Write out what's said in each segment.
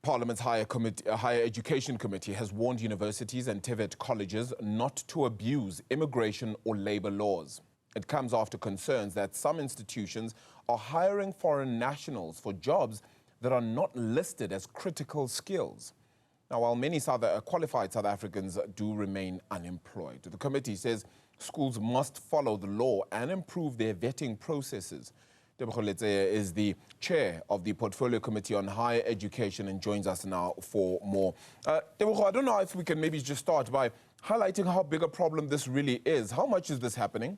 Parliament's Higher Education Committee has warned universities and TVET colleges not to abuse immigration or labour laws. It comes after concerns that some institutions are hiring foreign nationals for jobs that are not listed as critical skills. Now, while many qualified South Africans do remain unemployed, the committee says schools must follow the law and improve their vetting processes. Tebogo Letsie is the chair of the Portfolio Committee on Higher Education and joins us now for more. Tebogo, I don't know if we can maybe just start by highlighting how big a problem this really is. How much is this happening?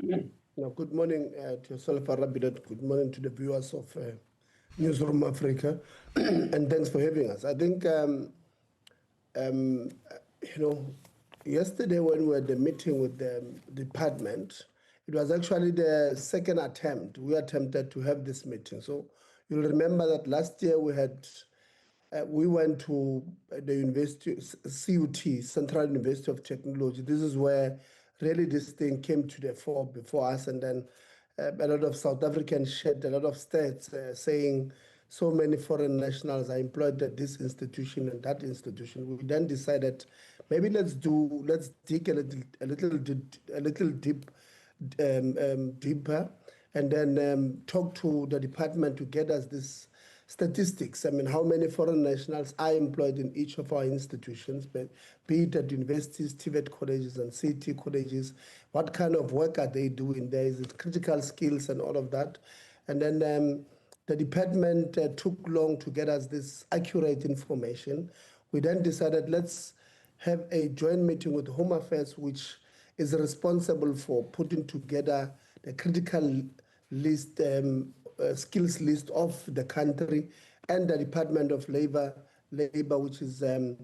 No, good morning to yourself, Arabidot. Good morning to the viewers of Newzroom Afrika, and thanks for having us. I think, yesterday when we were at the meeting with the department, it was actually the second attempt. We attempted to have this meeting. So you'll remember that last year we went to the university, CUT, Central University of Technology. This is where really this thing came to the fore before us, and then a lot of South Africans shared a lot of stats saying so many foreign nationals are employed at this institution and that institution. We then decided maybe let's dig a little deeper, and then talk to the department to get us this statistics. I mean, how many foreign nationals are employed in each of our institutions, be it at universities, TVET colleges and CT colleges. What kind of work are they doing there? Is it critical skills and all of that? And then the department took long to get us this accurate information. We then decided let's have a joint meeting with Home Affairs, which is responsible for putting together the critical list, skills list of the country, and the Department of Labor, which is the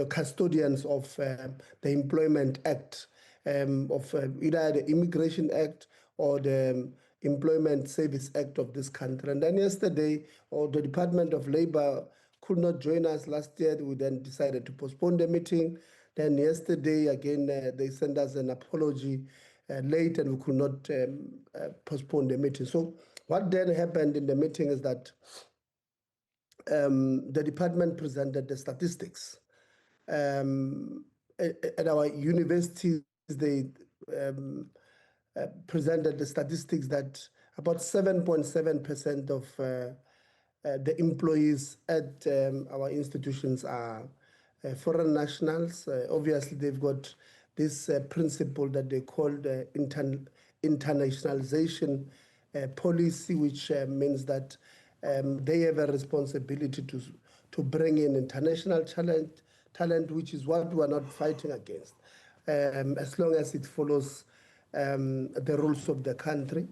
custodians of the Employment Act, of either the Immigration Act or the Employment Service Act of this country. And then yesterday, the Department of Labor could not join us last year. We then decided to postpone the meeting. Then yesterday, again, they sent us an apology late, and we could not postpone the meeting. So what then happened in the meeting is that the department presented the statistics. At our universities, they presented the statistics that about 7.7% of the employees at our institutions are foreign nationals. Obviously, they've got this principle that they call the internationalization policy, which means that they have a responsibility to bring in international talent, which is what we are not fighting against, as long as it follows the rules of the country.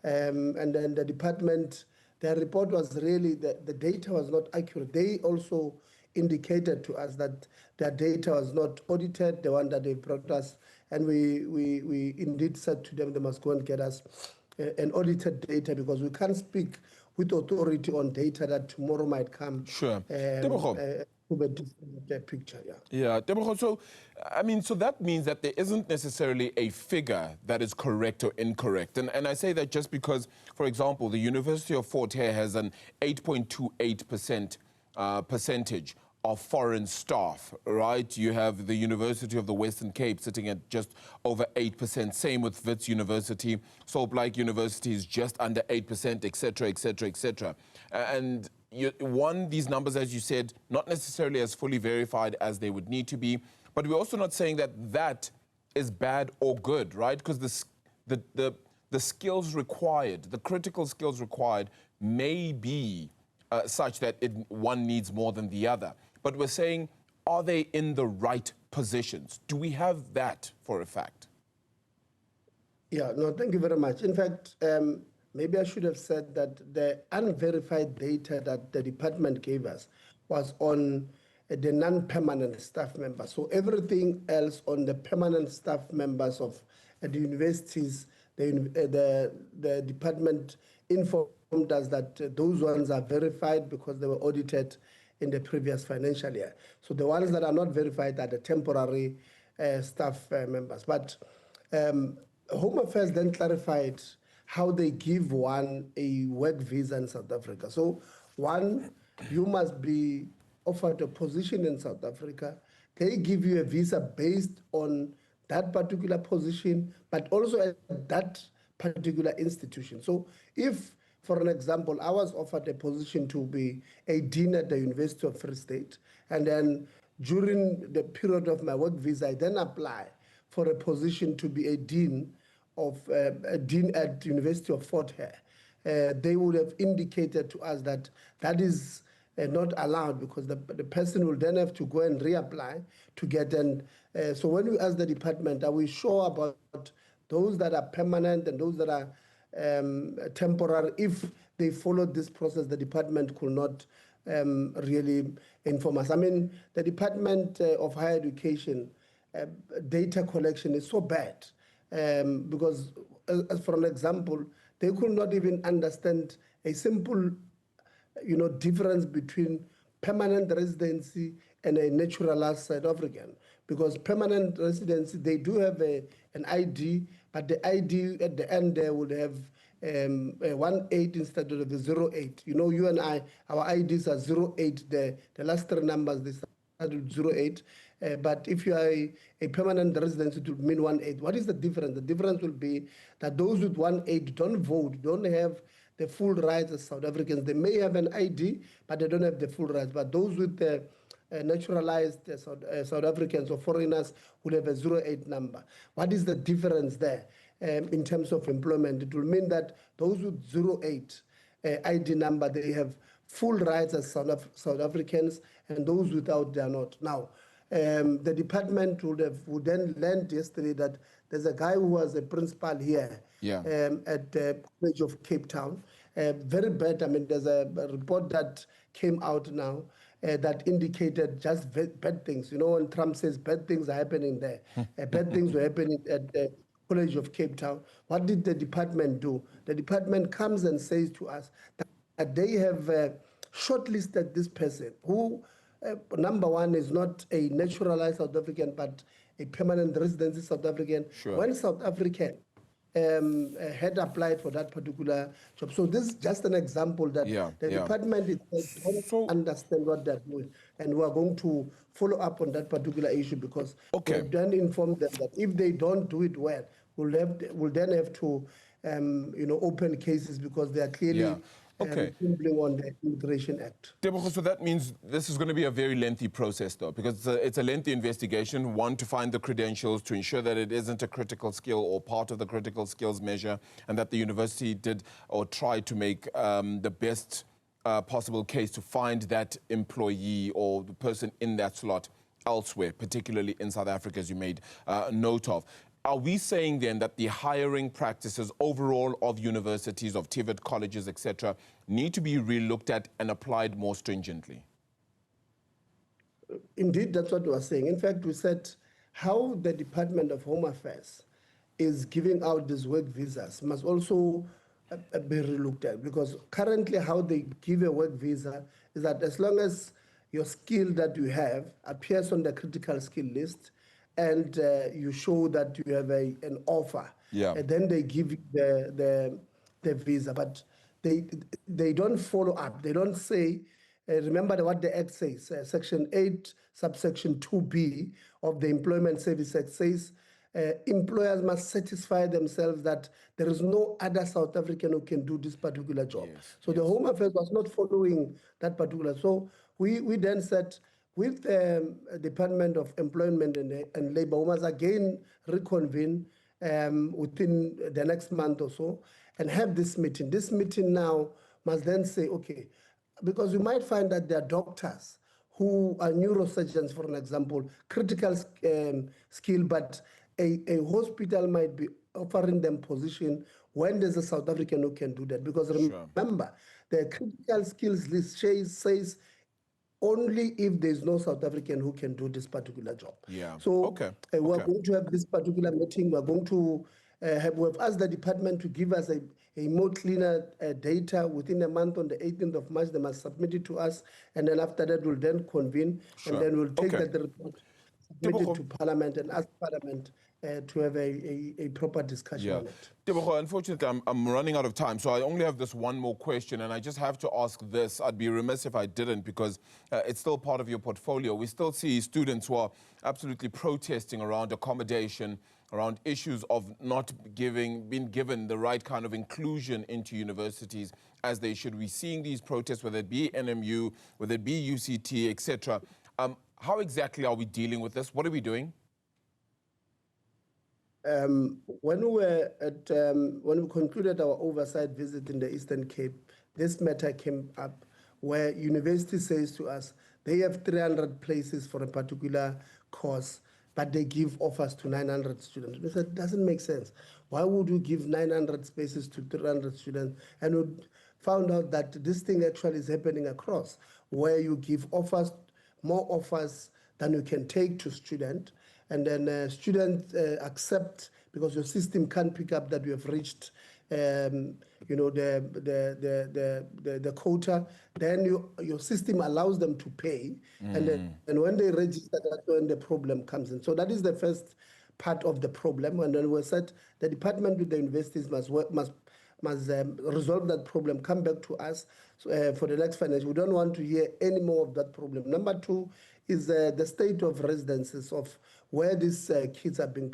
And then the department, their report was really, the data was not accurate. They also indicated to us that their data was not audited, the one that they brought us, and we indeed said to them they must go and get us an audited data, because we can't speak with authority on data that tomorrow might come. Sure. The picture, yeah. Yeah, Tebogo, so, I mean, so that means that there isn't necessarily a figure that is correct or incorrect. And I say that just because, for example, the University of Fort Hare has an 8.28% percentage of foreign staff, right? You have the University of the Western Cape sitting at just over 8%. Same with Wits University. Salt Lake University is just under 8%, et cetera, et cetera, et cetera. And these numbers, as you said, not necessarily as fully verified as they would need to be, but we're also not saying that that is bad or good, right? Because the skills required, the critical skills required may be such that one needs more than the other. But we're saying, are they in the right positions? Do we have that for a fact? Yeah, no, thank you very much. In fact, maybe I should have said that the unverified data that the department gave us was on the non-permanent staff members. So everything else on the permanent staff members of the universities, the department informed us that those ones are verified because they were audited in the previous financial year. So the ones that are not verified are the temporary staff members. But Home Affairs then clarified how they give one a work visa in South Africa. So one, you must be offered a position in South Africa. They give you a visa based on that particular position, but also at that particular institution. So if, for an example, I was offered a position to be a dean at the University of Free State, and then during the period of my work visa, I then apply for a position to be a dean at University of Fort Hare. They would have indicated to us that that is not allowed, because the person will then have to go and reapply to get an. So when we ask the department, are we sure about those that are permanent and those that are temporary? If they followed this process, the department could not really inform us. I mean, the Department of Higher Education data collection is so bad, because, as for an example, they could not even understand a simple, difference between permanent residency and a naturalized South African. Because permanent residency, they do have an ID, but the ID at the end there would have a 18 instead of the 08. You and I, our IDs are 08. The last three numbers, they start with 08. But if you are a permanent resident, it will mean 18. What is the difference? The difference will be that those with 18 don't vote, don't have the full rights as South Africans. They may have an ID, but they don't have the full rights. But those with the naturalized South Africans or foreigners will have a 08 number. What is the difference there in terms of employment? It will mean that those with 08 ID number, they have full rights as South Africans, and those without, they are not. Now, the department would then learned yesterday that there's a guy who was a principal here at the College of Cape Town. Very bad. I mean, there's a report that came out now that indicated just bad things. When Trump says bad things are happening there, bad things were happening at the College of Cape Town. What did the department do? The department comes and says to us that they have shortlisted this person who, number one, is not a naturalized South African, but a permanent residency South African. Sure. When South African had applied for that particular job. So this is just an example that the department don't understand what they're doing. And we're going to follow up on that particular issue, because we've then informed them that if they don't do it well, we'll then have to open cases, because they are clearly fumbling on the Immigration Act. Tebogo, so that means this is going to be a very lengthy process, though, because it's a lengthy investigation, one, to find the credentials, to ensure that it isn't a critical skill or part of the critical skills measure, and that the university did or tried to make the best possible case to find that employee or the person in that slot elsewhere, particularly in South Africa, as you made note of. Are we saying then that the hiring practices overall of universities, of TVET colleges, etc., need to be re-looked at and applied more stringently? Indeed, that's what we are saying. In fact, we said how the Department of Home Affairs is giving out these work visas must also be re-looked at, because currently how they give a work visa is that as long as your skill that you have appears on the critical skill list, and you show that you have an offer, and then they give you the visa. But they don't follow up. They don't say, remember what the Act says, Section 8, subsection 2B of the Employment Service Act says, employers must satisfy themselves that there is no other South African who can do this particular job. So the Home Affairs was not following that particular. So we then said, with the Department of Employment and Labor, we must again reconvene within the next month or so and have this meeting. This meeting now must then say, okay, because you might find that there are doctors who are neurosurgeons, for an example, critical skill, but a hospital might be offering them position when there's a South African who can do that. Because remember, the critical skills list says only if there's no South African who can do this particular job. So we're going to have this particular meeting. We're going to we've asked the department to give us a more cleaner data within a month. On the 18th of March, they must submit it to us. And then after that, we'll then convene. And then we'll take that report, submit it to Parliament, and ask Parliament to have a proper discussion on it. Tebogo, unfortunately, I'm running out of time, so I only have this one more question, and I just have to ask this. I'd be remiss if I didn't, because it's still part of your portfolio. We still see students who are absolutely protesting around accommodation, around issues of not being given the right kind of inclusion into universities as they should. We're seeing these protests, whether it be NMU, whether it be UCT, etc. How exactly are we dealing with this? What are we doing? When we concluded our oversight visit in the Eastern Cape, this matter came up where university says to us they have 300 places for a particular course, but they give offers to 900 students. We said, it doesn't make sense. Why would you give 900 spaces to 300 students? And we found out that this thing actually is happening across, where you give offers, more offers than you can take to students. And then students accept, because your system can't pick up that you have reached, the quota. Then your system allows them to pay, and when they register, that's when the problem comes in. So that is the first part of the problem. And then we said the department with the universities must resolve that problem, come back to us for the next financial. We don't want to hear any more of that problem. Number two is the state of residences of where these kids are being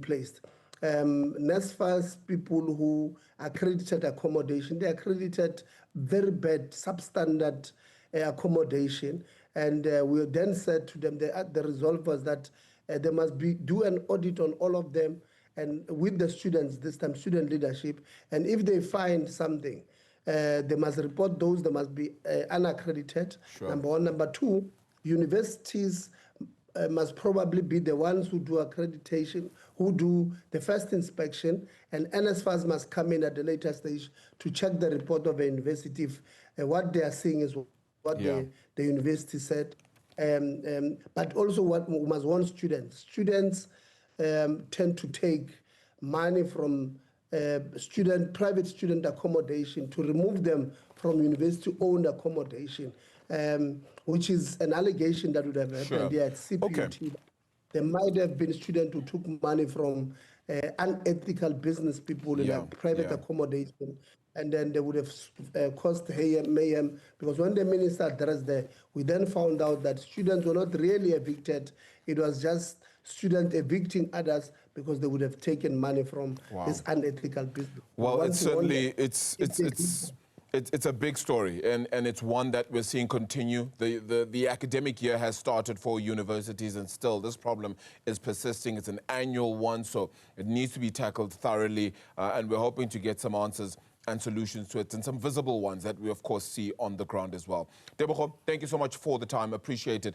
placed. NSFAS people who accredited accommodation, they accredited very bad, substandard accommodation. And we then said to them, the result was that they must do an audit on all of them, and with the students, this time student leadership. And if they find something, they must report those, they must be unaccredited, number one. Number two, universities must probably be the ones who do accreditation, who do the first inspection, and NSFAS must come in at the later stage to check the report of a university if what they are seeing is what the university said. But also what we must warn students. Students tend to take money from private student accommodation to remove them from university-owned accommodation, which is an allegation that would have happened here at CPUT. Okay. There might have been students who took money from unethical business people in a private accommodation, and then they would have caused mayhem, because when the minister addressed that, we then found out that students were not really evicted. It was just students evicting others because they would have taken money from this unethical business. Well, it's certainly, it's a big story, and it's one that we're seeing continue. The academic year has started for universities, and still this problem is persisting. It's an annual one, so it needs to be tackled thoroughly, and we're hoping to get some answers and solutions to it, and some visible ones that we, of course, see on the ground as well. Tebogo, thank you so much for the time. Appreciate it.